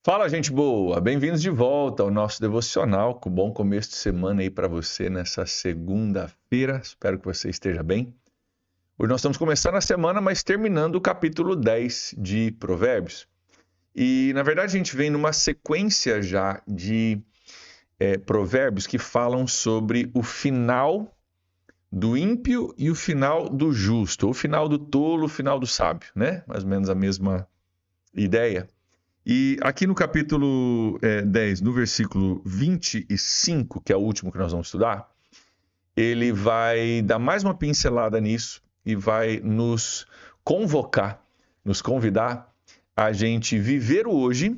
Fala, gente boa! Bem-vindos de volta ao nosso devocional. Com bom começo de semana aí para você nessa segunda-feira. Espero que você esteja bem. Hoje nós estamos começando a semana, mas terminando o capítulo 10 de Provérbios. E, na verdade, a gente vem numa sequência já de provérbios que falam sobre o final do ímpio e o final do justo, ou o final do tolo, o final do sábio, né? Mais ou menos a mesma ideia. E aqui no capítulo 10, no versículo 25, que é o último que nós vamos estudar, ele vai dar mais uma pincelada nisso e vai nos convocar, nos convidar a gente viver o hoje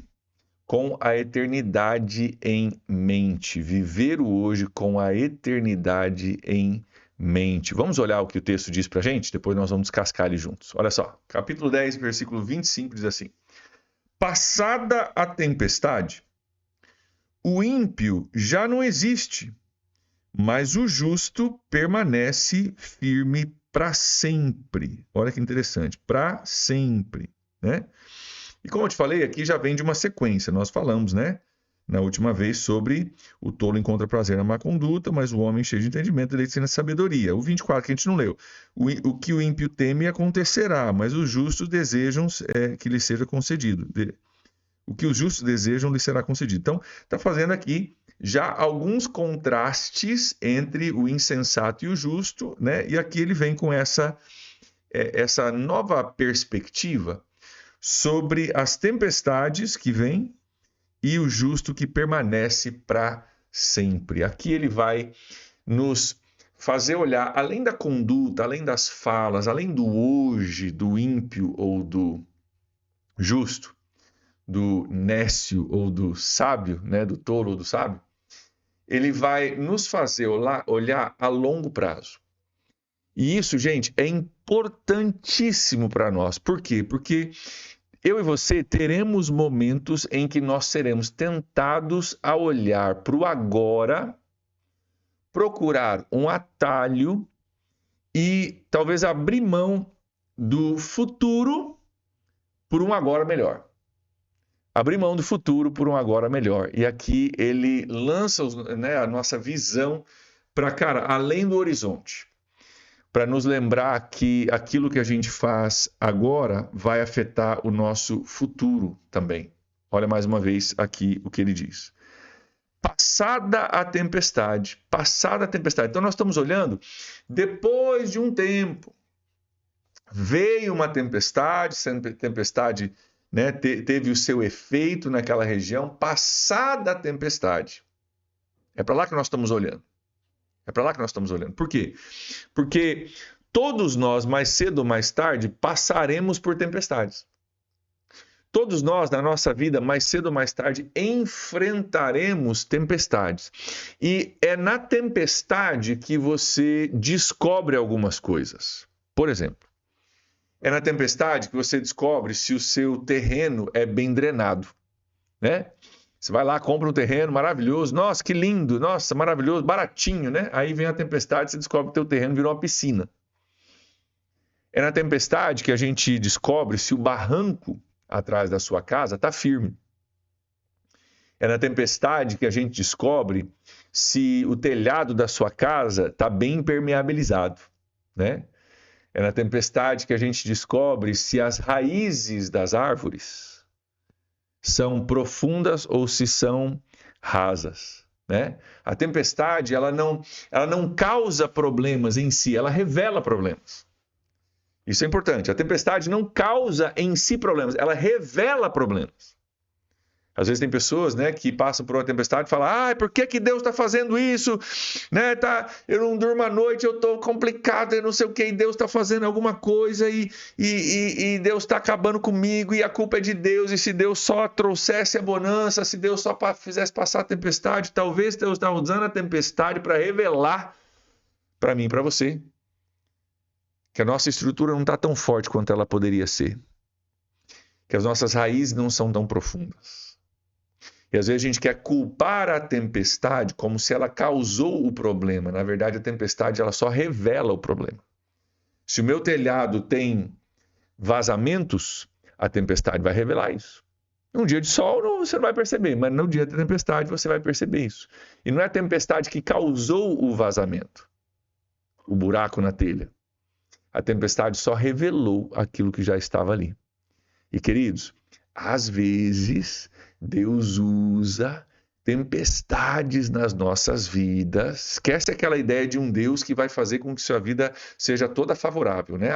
com a eternidade em mente. Viver o hoje com a eternidade em mente. Vamos olhar o que o texto diz pra gente? Depois nós vamos descascar ele juntos. Olha só, capítulo 10, versículo 25 diz assim: Passada a tempestade, o ímpio já não existe, mas o justo permanece firme para sempre. Olha que interessante, para sempre, né? E como eu te falei, aqui já vem de uma sequência. Nós falamos, né, na última vez sobre o tolo encontra prazer na má conduta, mas o homem cheio de entendimento deleita-se na sabedoria. O 24 que a gente não leu. O que o ímpio teme acontecerá, mas os justos desejam que lhe seja concedido. O que os justos desejam lhe será concedido. Então, está fazendo aqui já alguns contrastes entre o insensato e o justo, né? E aqui ele vem com essa nova perspectiva sobre as tempestades que vêm e o justo que permanece para sempre. Aqui ele vai nos fazer olhar, além da conduta, além das falas, além do hoje do ímpio ou do justo, do nécio ou do sábio, né, do tolo ou do sábio, ele vai nos fazer olhar a longo prazo. E isso, gente, é importantíssimo para nós. Por quê? Porque eu e você teremos momentos em que nós seremos tentados a olhar para o agora, procurar um atalho e talvez abrir mão do futuro por um agora melhor. Abrir mão do futuro por um agora melhor. E aqui ele lança a nossa visão para, cara, além do horizonte. Para nos lembrar que aquilo que a gente faz agora vai afetar o nosso futuro também. Olha mais uma vez aqui o que ele diz. Passada a tempestade. Passada a tempestade. Então nós estamos olhando depois de um tempo. Veio uma tempestade, né, teve o seu efeito naquela região, passada a tempestade. É para lá que nós estamos olhando. É para lá que nós estamos olhando. Por quê? Porque todos nós, mais cedo ou mais tarde, passaremos por tempestades. Todos nós, na nossa vida, mais cedo ou mais tarde, enfrentaremos tempestades. E é na tempestade que você descobre algumas coisas. Por exemplo, é na tempestade que você descobre se o seu terreno é bem drenado, né? Você vai lá, compra um terreno maravilhoso, nossa, que lindo, nossa, maravilhoso, baratinho, né? Aí vem a tempestade e você descobre que teu terreno virou uma piscina. É na tempestade que a gente descobre se o barranco atrás da sua casa está firme. É na tempestade que a gente descobre se o telhado da sua casa está bem impermeabilizado, né? É na tempestade que a gente descobre se as raízes das árvores são profundas ou se são rasas, né? A tempestade, ela não causa problemas em si, ela revela problemas. Isso é importante. A tempestade não causa em si problemas, ela revela problemas. Às vezes tem pessoas, né, que passam por uma tempestade e falam: por que Deus está fazendo isso? Né, eu não durmo à noite, eu estou complicado, eu não sei o que, e Deus está fazendo alguma coisa e Deus está acabando comigo e a culpa é de Deus, e se Deus só trouxesse a bonança, se Deus só fizesse passar a tempestade, talvez Deus está usando a tempestade para revelar para mim e para você que a nossa estrutura não está tão forte quanto ela poderia ser, que as nossas raízes não são tão profundas. E às vezes a gente quer culpar a tempestade como se ela causou o problema. Na verdade, a tempestade ela só revela o problema. Se o meu telhado tem vazamentos, a tempestade vai revelar isso. Num dia de sol você não vai perceber, mas no dia da tempestade você vai perceber isso. E não é a tempestade que causou o vazamento, o buraco na telha. A tempestade só revelou aquilo que já estava ali. E queridos, às vezes Deus usa tempestades nas nossas vidas. Esquece aquela ideia de um Deus que vai fazer com que sua vida seja toda favorável, né?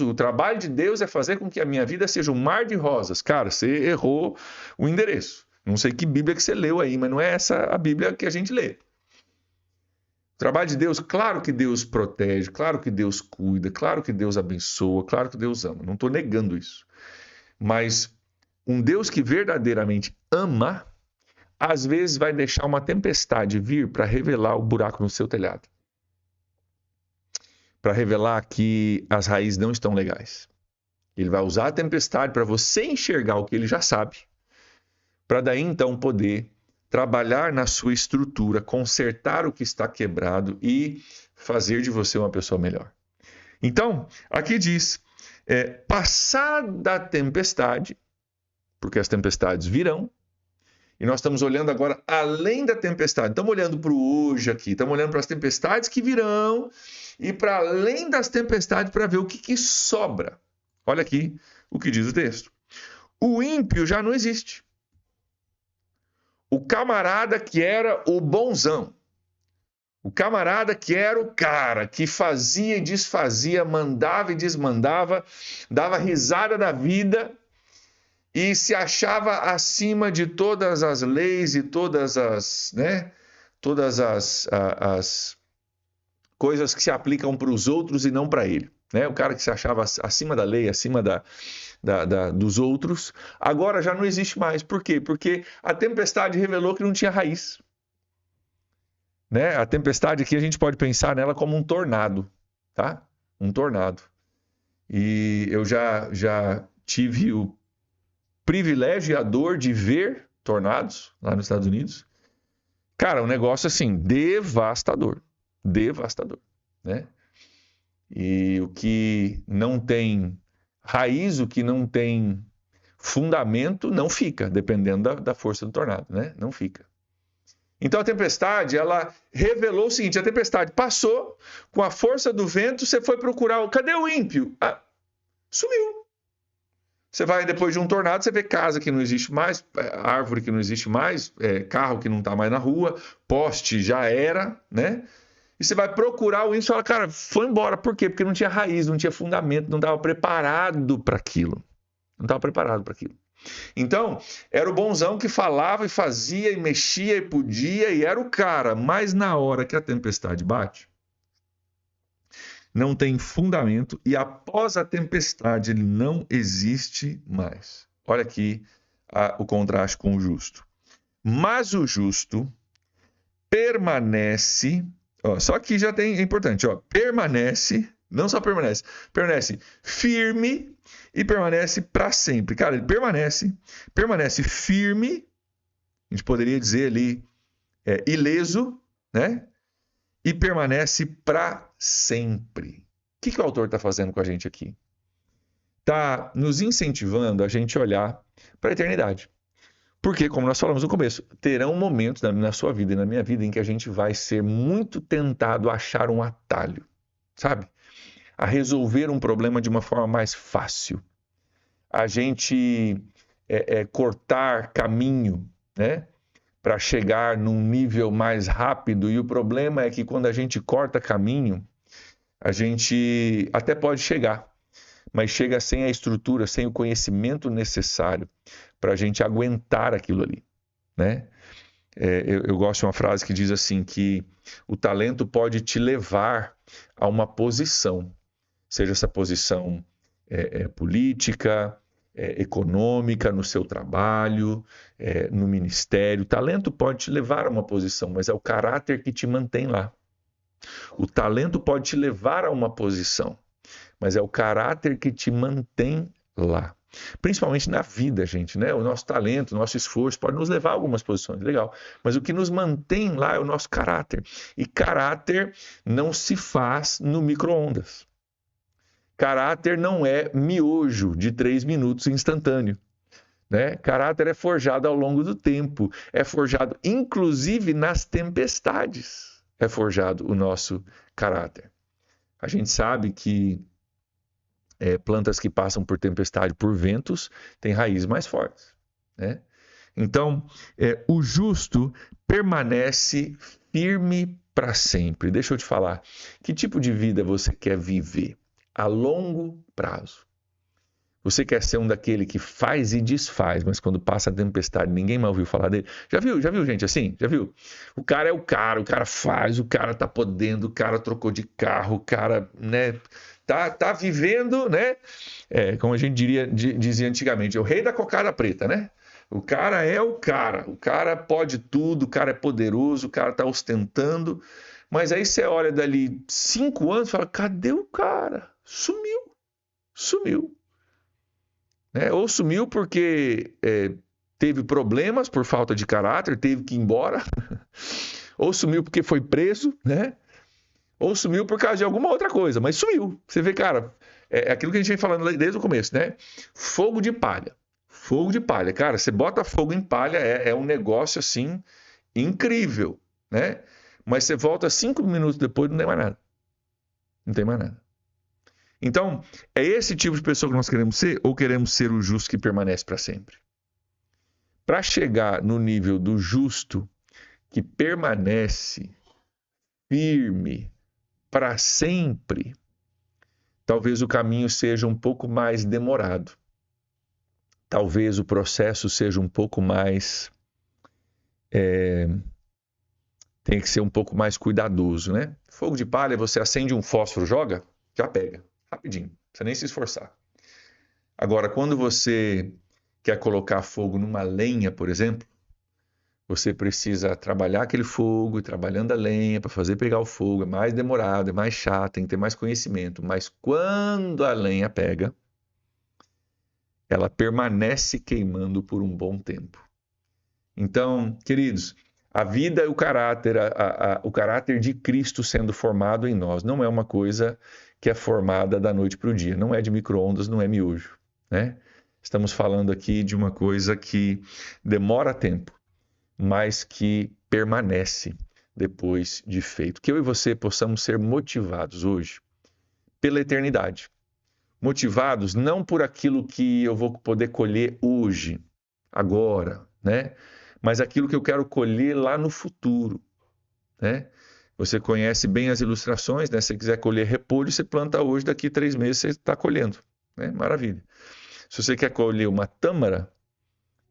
O trabalho de Deus é fazer com que a minha vida seja um mar de rosas. Cara, você errou o endereço. Não sei que Bíblia que você leu aí, mas não é essa a Bíblia que a gente lê. O trabalho de Deus, claro que Deus protege, claro que Deus cuida, claro que Deus abençoa, claro que Deus ama. Não estou negando isso. Mas um Deus que verdadeiramente ama, às vezes vai deixar uma tempestade vir para revelar o buraco no seu telhado. Para revelar que as raízes não estão legais. Ele vai usar a tempestade para você enxergar o que ele já sabe, para daí então poder trabalhar na sua estrutura, consertar o que está quebrado e fazer de você uma pessoa melhor. Então, aqui diz, passada a tempestade, porque as tempestades virão, e nós estamos olhando agora além da tempestade. Estamos olhando para o hoje aqui, estamos olhando para as tempestades que virão e para além das tempestades para ver o que sobra. Olha aqui o que diz o texto. O ímpio já não existe. O camarada que era o bonzão. O camarada que era o cara que fazia e desfazia, mandava e desmandava, dava risada da vida e se achava acima de todas as leis e todas as coisas que se aplicam para os outros e não para ele. Né? O cara que se achava acima da lei, acima dos outros, agora já não existe mais. Por quê? Porque a tempestade revelou que não tinha raiz. Né? A tempestade aqui a gente pode pensar nela como um tornado, tá? Um tornado. E eu já tive o privilégio e a dor de ver tornados lá nos Estados Unidos. Cara, um negócio assim, devastador. Devastador, né? E o que não tem raiz, o que não tem fundamento, não fica, dependendo da força do tornado, né? Não fica. Então a tempestade, ela revelou o seguinte, a tempestade passou, com a força do vento, você foi procurar, cadê o ímpio? Sumiu. Você vai, depois de um tornado, você vê casa que não existe mais, árvore que não existe mais, carro que não está mais na rua, poste já era, né? E você vai procurar o ímpio e fala, cara, foi embora. Por quê? Porque não tinha raiz, não tinha fundamento, não estava preparado para aquilo. Não estava preparado para aquilo. Então, era o bonzão que falava e fazia e mexia e podia e era o cara. Mas na hora que a tempestade bate, não tem fundamento e após a tempestade ele não existe mais. Olha aqui o contraste com o justo. Mas o justo permanece, só que já tem, é importante, permanece, não só permanece firme e permanece para sempre. Cara, ele permanece firme, a gente poderia dizer ali, ileso, né? E permanece para sempre. O que o autor está fazendo com a gente aqui? Está nos incentivando a gente olhar para a eternidade. Porque, como nós falamos no começo, terão momentos na sua vida e na minha vida em que a gente vai ser muito tentado a achar um atalho, sabe? A resolver um problema de uma forma mais fácil. A gente cortar caminho, né? Para chegar num nível mais rápido. E o problema é que quando a gente corta caminho, a gente até pode chegar, mas chega sem a estrutura, sem o conhecimento necessário para a gente aguentar aquilo ali, né? Eu gosto de uma frase que diz assim, que o talento pode te levar a uma posição, seja essa posição política, econômica, no seu trabalho, no ministério. O talento pode te levar a uma posição, mas é o caráter que te mantém lá. O talento pode te levar a uma posição, mas é o caráter que te mantém lá. Principalmente na vida, gente, né? O nosso talento, o nosso esforço pode nos levar a algumas posições, legal. Mas o que nos mantém lá é o nosso caráter. E caráter não se faz no micro-ondas. Caráter não é miojo de 3 minutos instantâneo. né? Caráter é forjado ao longo do tempo, é forjado inclusive nas tempestades, é forjado o nosso caráter. A gente sabe que plantas que passam por tempestade, por ventos, têm raízes mais fortes, né? Então, o justo permanece firme para sempre. Deixa eu te falar, que tipo de vida você quer viver a longo prazo? Você quer ser um daquele que faz e desfaz, mas quando passa a tempestade, ninguém mais ouviu falar dele? Já viu gente assim? Já viu? O cara é o cara faz, o cara tá podendo, o cara trocou de carro, o cara, né, tá vivendo, né? Como a gente dizia antigamente, é o rei da cocada preta, né? O cara é o cara pode tudo, o cara é poderoso, o cara tá ostentando, mas aí você olha dali 5 anos e fala, cadê o cara? Sumiu. Né? Ou sumiu porque teve problemas por falta de caráter, teve que ir embora, ou sumiu porque foi preso, né? Ou sumiu por causa de alguma outra coisa, mas sumiu. Você vê, cara, é aquilo que a gente vem falando desde o começo, né? Fogo de palha. Fogo de palha. Cara, você bota fogo em palha, é um negócio assim incrível, né? Mas você volta 5 minutos depois, não tem mais nada. Não tem mais nada. Então, é esse tipo de pessoa que nós queremos ser ou queremos ser o justo que permanece para sempre? Para chegar no nível do justo que permanece firme para sempre, talvez o caminho seja um pouco mais demorado. Talvez o processo seja um pouco mais... tem que ser um pouco mais cuidadoso, né? Fogo de palha, você acende um fósforo, joga, já pega, rapidinho, não precisa nem se esforçar. Agora, quando você quer colocar fogo numa lenha, por exemplo, você precisa trabalhar aquele fogo e trabalhando a lenha para fazer pegar o fogo. É mais demorado, é mais chato, tem que ter mais conhecimento. Mas quando a lenha pega, ela permanece queimando por um bom tempo. Então, queridos, a vida e o caráter de Cristo sendo formado em nós não é uma coisa que é formada da noite para o dia. Não é de micro-ondas, não é miojo, né? Estamos falando aqui de uma coisa que demora tempo, mas que permanece depois de feito. Que eu e você possamos ser motivados hoje pela eternidade. Motivados não por aquilo que eu vou poder colher hoje, agora, né? Mas aquilo que eu quero colher lá no futuro, né? Você conhece bem as ilustrações, né? Se você quiser colher repolho, você planta hoje, daqui 3 meses você está colhendo, né? Maravilha. Se você quer colher uma tâmara,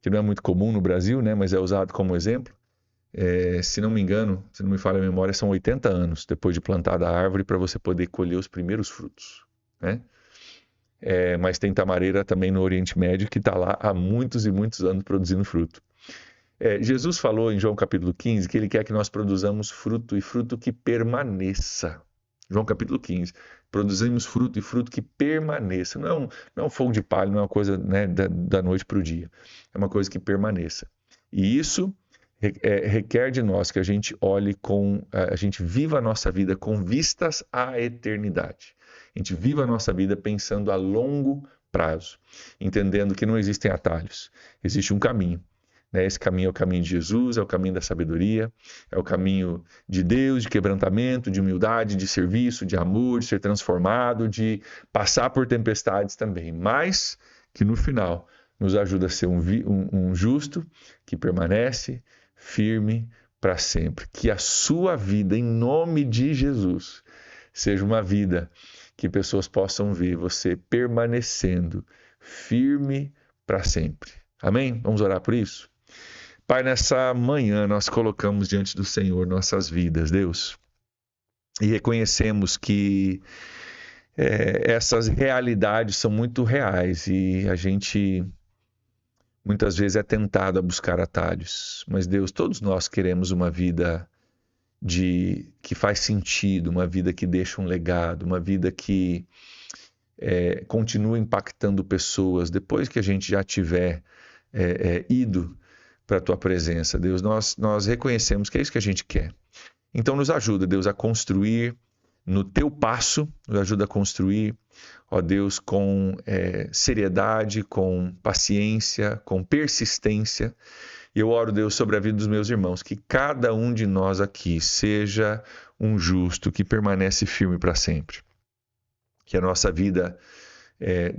que não é muito comum no Brasil, né? Mas é usado como exemplo, se não me engano, se não me falha a memória, são 80 anos depois de plantada a árvore para você poder colher os primeiros frutos, né? Mas tem tamareira também no Oriente Médio que está lá há muitos e muitos anos produzindo fruto. Jesus falou em João capítulo 15 que ele quer que nós produzamos fruto e fruto que permaneça. João capítulo 15. Produzimos fruto e fruto que permaneça. Não é um fogo de palha, não é uma coisa, né, da noite para o dia. É uma coisa que permaneça. E isso requer de nós que a gente a gente viva a nossa vida com vistas à eternidade. A gente viva a nossa vida pensando a longo prazo, entendendo que não existem atalhos, existe um caminho. Esse caminho é o caminho de Jesus, é o caminho da sabedoria, é o caminho de Deus, de quebrantamento, de humildade, de serviço, de amor, de ser transformado, de passar por tempestades também, mas que no final nos ajuda a ser um justo que permanece firme para sempre. Que a sua vida, em nome de Jesus, seja uma vida que pessoas possam ver você permanecendo firme para sempre. Amém? Vamos orar por isso? Pai, nessa manhã nós colocamos diante do Senhor nossas vidas, Deus, e reconhecemos que essas realidades são muito reais e a gente muitas vezes é tentado a buscar atalhos. Mas, Deus, todos nós queremos uma vida que faz sentido, uma vida que deixa um legado, uma vida que continua impactando pessoas depois que a gente já tiver ido para a Tua presença. Deus, nós reconhecemos que é isso que a gente quer. Então nos ajuda, Deus, a construir no teu passo, nos ajuda a construir, ó Deus, com seriedade, com paciência, com persistência. E eu oro, Deus, sobre a vida dos meus irmãos, que cada um de nós aqui seja um justo que permanece firme para sempre. Que a nossa vida,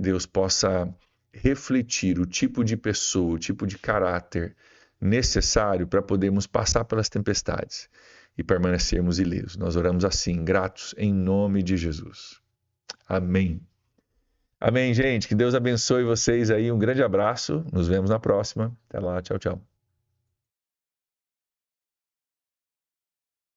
Deus, possa refletir o tipo de pessoa, o tipo de caráter necessário para podermos passar pelas tempestades e permanecermos ilesos. Nós oramos assim, gratos, em nome de Jesus. Amém. Amém, gente. Que Deus abençoe vocês aí. Um grande abraço. Nos vemos na próxima. Até lá. Tchau, tchau.